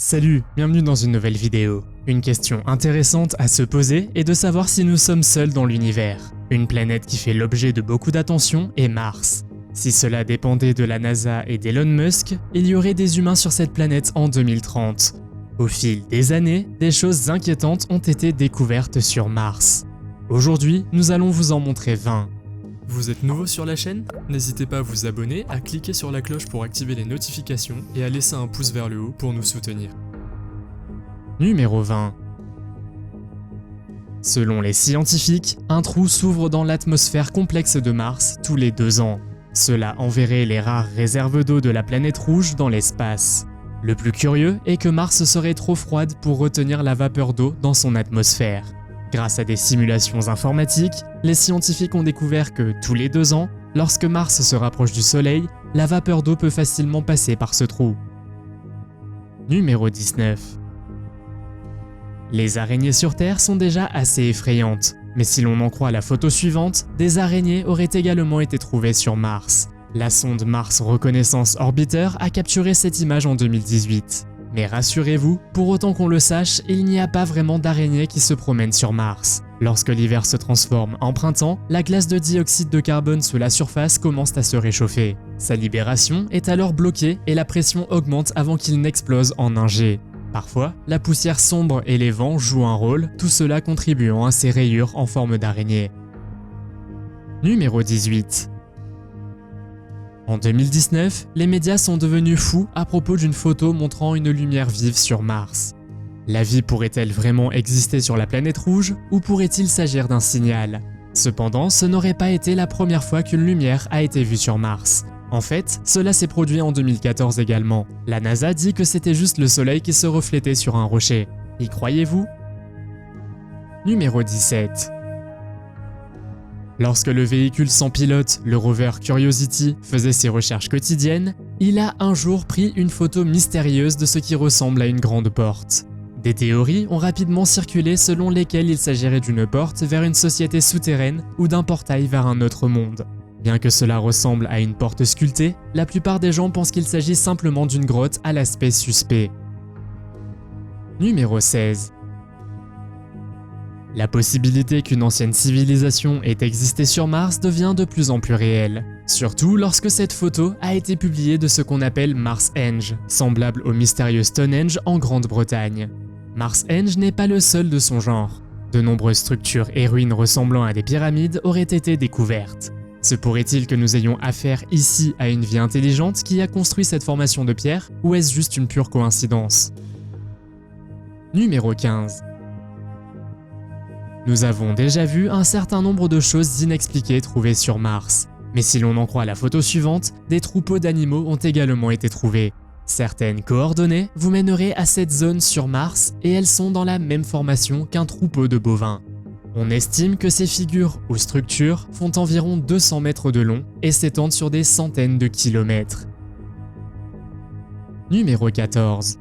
Salut, bienvenue dans une nouvelle vidéo. Une question intéressante à se poser est de savoir si nous sommes seuls dans l'univers. Une planète qui fait l'objet de beaucoup d'attention est Mars. Si cela dépendait de la NASA et d'Elon Musk, il y aurait des humains sur cette planète en 2030. Au fil des années, des choses inquiétantes ont été découvertes sur Mars. Aujourd'hui, nous allons vous en montrer 20. Vous êtes nouveau sur la chaîne? N'hésitez pas à vous abonner, à cliquer sur la cloche pour activer les notifications et à laisser un pouce vers le haut pour nous soutenir. Numéro 20. Selon les scientifiques, un trou s'ouvre dans l'atmosphère complexe de Mars tous les 2 ans. Cela enverrait les rares réserves d'eau de la planète rouge dans l'espace. Le plus curieux est que Mars serait trop froide pour retenir la vapeur d'eau dans son atmosphère. Grâce à des simulations informatiques, les scientifiques ont découvert que tous les 2 ans, lorsque Mars se rapproche du Soleil, la vapeur d'eau peut facilement passer par ce trou. Numéro 19. Les araignées sur Terre sont déjà assez effrayantes, mais si l'on en croit la photo suivante, des araignées auraient également été trouvées sur Mars. La sonde Mars Reconnaissance Orbiter a capturé cette image en 2018. Mais rassurez-vous, pour autant qu'on le sache, il n'y a pas vraiment d'araignées qui se promènent sur Mars. Lorsque l'hiver se transforme en printemps, la glace de dioxyde de carbone sous la surface commence à se réchauffer. Sa libération est alors bloquée et la pression augmente avant qu'il n'explose en un jet. Parfois, la poussière sombre et les vents jouent un rôle, tout cela contribuant à ces rayures en forme d'araignée. Numéro 18. En 2019, les médias sont devenus fous à propos d'une photo montrant une lumière vive sur Mars. La vie pourrait-elle vraiment exister sur la planète rouge ou pourrait-il s'agir d'un signal? Cependant, ce n'aurait pas été la première fois qu'une lumière a été vue sur Mars. En fait, cela s'est produit en 2014 également. La NASA dit que c'était juste le soleil qui se reflétait sur un rocher. Y croyez-vous? Numéro 17. Lorsque le véhicule sans pilote, le rover Curiosity, faisait ses recherches quotidiennes, il a un jour pris une photo mystérieuse de ce qui ressemble à une grande porte. Des théories ont rapidement circulé selon lesquelles il s'agirait d'une porte vers une société souterraine ou d'un portail vers un autre monde. Bien que cela ressemble à une porte sculptée, la plupart des gens pensent qu'il s'agit simplement d'une grotte à l'aspect suspect. Numéro 16. La possibilité qu'une ancienne civilisation ait existé sur Mars devient de plus en plus réelle, surtout lorsque cette photo a été publiée de ce qu'on appelle Marsehenge, semblable au mystérieux Stonehenge en Grande-Bretagne. Marsehenge n'est pas le seul de son genre. De nombreuses structures et ruines ressemblant à des pyramides auraient été découvertes. Se pourrait-il que nous ayons affaire ici à une vie intelligente qui a construit cette formation de pierre, ou est-ce juste une pure coïncidence? Numéro 15. Nous avons déjà vu un certain nombre de choses inexpliquées trouvées sur Mars. Mais si l'on en croit la photo suivante, des troupeaux d'animaux ont également été trouvés. Certaines coordonnées vous mèneraient à cette zone sur Mars et elles sont dans la même formation qu'un troupeau de bovins. On estime que ces figures ou structures font environ 200 mètres de long et s'étendent sur des centaines de kilomètres. Numéro 14.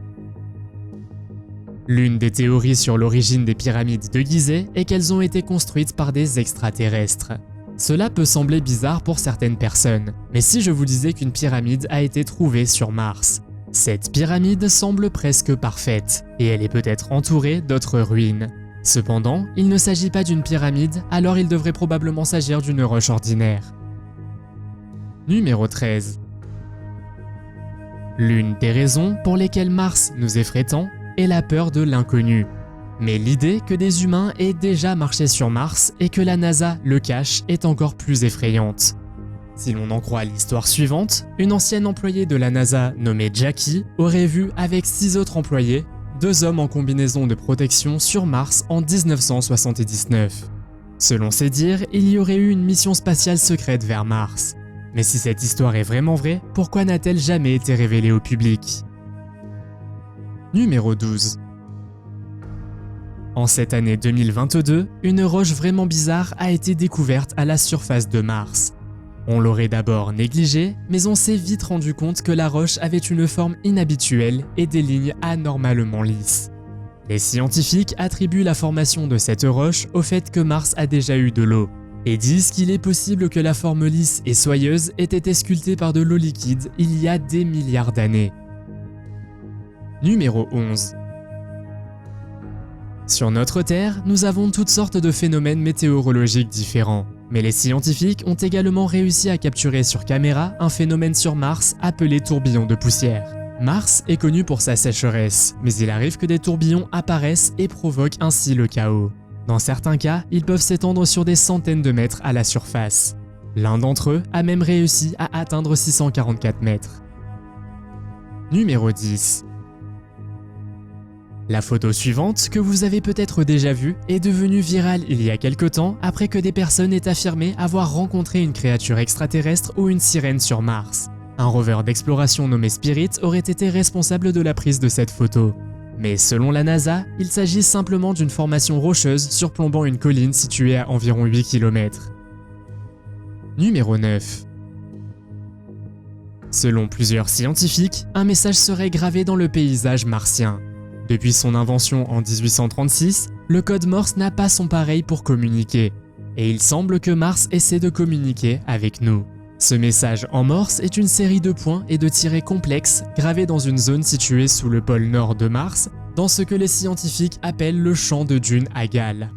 L'une des théories sur l'origine des pyramides de Gizeh est qu'elles ont été construites par des extraterrestres. Cela peut sembler bizarre pour certaines personnes, mais si je vous disais qu'une pyramide a été trouvée sur Mars, cette pyramide semble presque parfaite, et elle est peut-être entourée d'autres ruines. Cependant, il ne s'agit pas d'une pyramide, alors il devrait probablement s'agir d'une roche ordinaire. Numéro 13. L'une des raisons pour lesquelles Mars nous effraie tant est la peur de l'inconnu. Mais l'idée que des humains aient déjà marché sur Mars et que la NASA le cache est encore plus effrayante. Si l'on en croit l'histoire suivante, une ancienne employée de la NASA nommée Jackie aurait vu avec 6 autres employés 2 hommes en combinaison de protection sur Mars en 1979. Selon ses dires, il y aurait eu une mission spatiale secrète vers Mars. Mais si cette histoire est vraiment vraie, pourquoi n'a-t-elle jamais été révélée au public? Numéro 12. En cette année 2022, une roche vraiment bizarre a été découverte à la surface de Mars. On l'aurait d'abord négligée, mais on s'est vite rendu compte que la roche avait une forme inhabituelle et des lignes anormalement lisses. Les scientifiques attribuent la formation de cette roche au fait que Mars a déjà eu de l'eau, et disent qu'il est possible que la forme lisse et soyeuse ait été sculptée par de l'eau liquide il y a des milliards d'années. Numéro 11. Sur notre Terre, nous avons toutes sortes de phénomènes météorologiques différents. Mais les scientifiques ont également réussi à capturer sur caméra un phénomène sur Mars appelé tourbillon de poussière. Mars est connu pour sa sécheresse, mais il arrive que des tourbillons apparaissent et provoquent ainsi le chaos. Dans certains cas, ils peuvent s'étendre sur des centaines de mètres à la surface. L'un d'entre eux a même réussi à atteindre 644 mètres. Numéro 10. La photo suivante, que vous avez peut-être déjà vue, est devenue virale il y a quelque temps après que des personnes aient affirmé avoir rencontré une créature extraterrestre ou une sirène sur Mars. Un rover d'exploration nommé Spirit aurait été responsable de la prise de cette photo. Mais selon la NASA, il s'agit simplement d'une formation rocheuse surplombant une colline située à environ 8 km. Numéro 9. Selon plusieurs scientifiques, un message serait gravé dans le paysage martien. Depuis son invention en 1836, le code Morse n'a pas son pareil pour communiquer. Et il semble que Mars essaie de communiquer avec nous. Ce message en Morse est une série de points et de tirets complexes gravés dans une zone située sous le pôle nord de Mars, dans ce que les scientifiques appellent le champ de Dune Agal.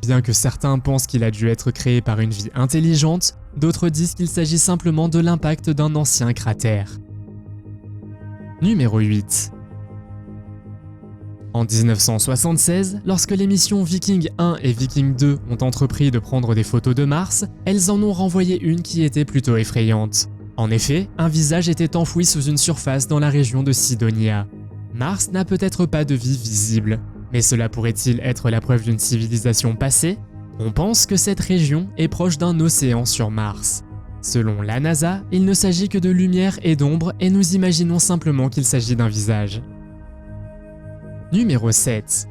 Bien que certains pensent qu'il a dû être créé par une vie intelligente, d'autres disent qu'il s'agit simplement de l'impact d'un ancien cratère. Numéro 8. En 1976, lorsque les missions Viking 1 et Viking 2 ont entrepris de prendre des photos de Mars, elles en ont renvoyé une qui était plutôt effrayante. En effet, un visage était enfoui sous une surface dans la région de Sidonia. Mars n'a peut-être pas de vie visible, mais cela pourrait-il être la preuve d'une civilisation passée? On pense que cette région est proche d'un océan sur Mars. Selon la NASA, il ne s'agit que de lumière et d'ombre et nous imaginons simplement qu'il s'agit d'un visage. Numéro 7.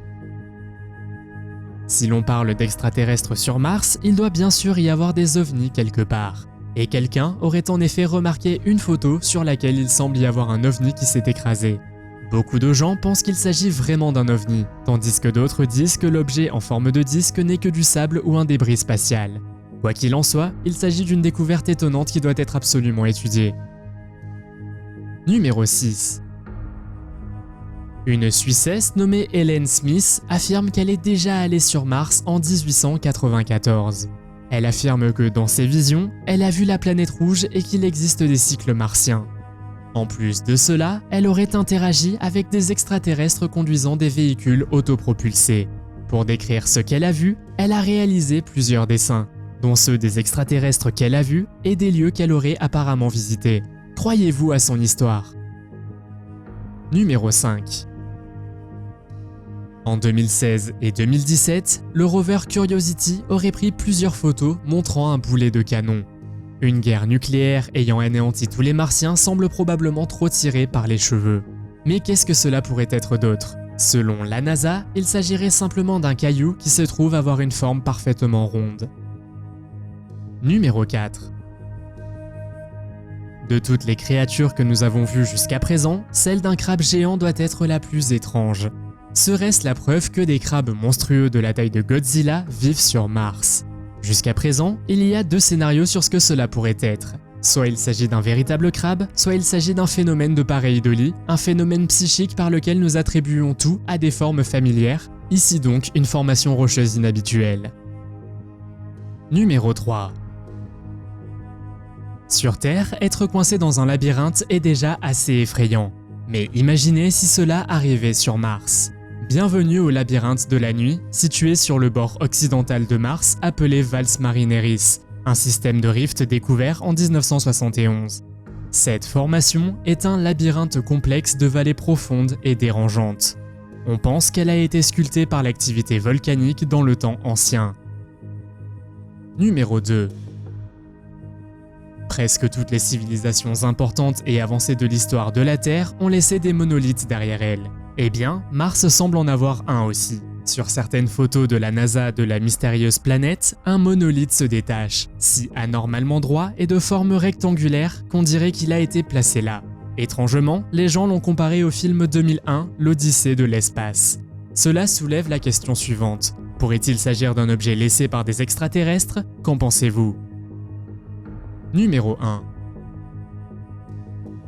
Si l'on parle d'extraterrestres sur Mars, il doit bien sûr y avoir des ovnis quelque part. Et quelqu'un aurait en effet remarqué une photo sur laquelle il semble y avoir un ovni qui s'est écrasé. Beaucoup de gens pensent qu'il s'agit vraiment d'un ovni, tandis que d'autres disent que l'objet en forme de disque n'est que du sable ou un débris spatial. Quoi qu'il en soit, il s'agit d'une découverte étonnante qui doit être absolument étudiée. Numéro 6. Une Suissesse nommée Helen Smith affirme qu'elle est déjà allée sur Mars en 1894. Elle affirme que dans ses visions, elle a vu la planète rouge et qu'il existe des cycles martiens. En plus de cela, elle aurait interagi avec des extraterrestres conduisant des véhicules autopropulsés. Pour décrire ce qu'elle a vu, elle a réalisé plusieurs dessins, dont ceux des extraterrestres qu'elle a vus et des lieux qu'elle aurait apparemment visités. Croyez-vous à son histoire? Numéro 5. En 2016 et 2017, le rover Curiosity aurait pris plusieurs photos montrant un boulet de canon. Une guerre nucléaire ayant anéanti tous les Martiens semble probablement trop tirée par les cheveux. Mais qu'est-ce que cela pourrait être d'autre? Selon la NASA, il s'agirait simplement d'un caillou qui se trouve avoir une forme parfaitement ronde. Numéro 4. De toutes les créatures que nous avons vues jusqu'à présent, celle d'un crabe géant doit être la plus étrange. Serait-ce la preuve que des crabes monstrueux de la taille de Godzilla vivent sur Mars? Jusqu'à présent, il y a deux scénarios sur ce que cela pourrait être. Soit il s'agit d'un véritable crabe, soit il s'agit d'un phénomène de pareidolie, un phénomène psychique par lequel nous attribuons tout à des formes familières, ici donc une formation rocheuse inhabituelle. Numéro 3. Sur Terre, être coincé dans un labyrinthe est déjà assez effrayant. Mais imaginez si cela arrivait sur Mars. Bienvenue au labyrinthe de la nuit, situé sur le bord occidental de Mars appelé Valles Marineris, un système de rift découvert en 1971. Cette formation est un labyrinthe complexe de vallées profondes et dérangeantes. On pense qu'elle a été sculptée par l'activité volcanique dans le temps ancien. Numéro 2. Presque toutes les civilisations importantes et avancées de l'histoire de la Terre ont laissé des monolithes derrière elles. Eh bien, Mars semble en avoir un aussi. Sur certaines photos de la NASA de la mystérieuse planète, un monolithe se détache, si anormalement droit et de forme rectangulaire qu'on dirait qu'il a été placé là. Étrangement, les gens l'ont comparé au film 2001, l'Odyssée de l'espace. Cela soulève la question suivante. Pourrait-il s'agir d'un objet laissé par des extraterrestres? Qu'en pensez-vous? Numéro 1.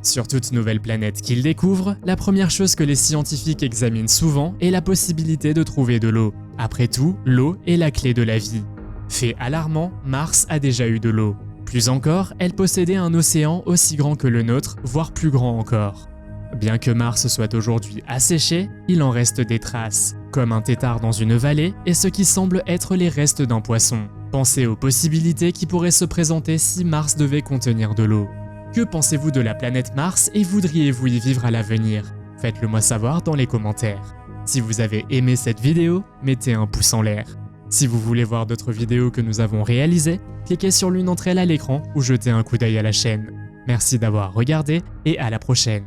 Sur toute nouvelle planète qu'ils découvrent, la première chose que les scientifiques examinent souvent est la possibilité de trouver de l'eau. Après tout, l'eau est la clé de la vie. Fait alarmant, Mars a déjà eu de l'eau. Plus encore, elle possédait un océan aussi grand que le nôtre, voire plus grand encore. Bien que Mars soit aujourd'hui asséché, il en reste des traces, comme un tétard dans une vallée et ce qui semble être les restes d'un poisson. Pensez aux possibilités qui pourraient se présenter si Mars devait contenir de l'eau. Que pensez-vous de la planète Mars et voudriez-vous y vivre à l'avenir? Faites-le moi savoir dans les commentaires. Si vous avez aimé cette vidéo, mettez un pouce en l'air. Si vous voulez voir d'autres vidéos que nous avons réalisées, cliquez sur l'une d'entre elles à l'écran ou jetez un coup d'œil à la chaîne. Merci d'avoir regardé et à la prochaine.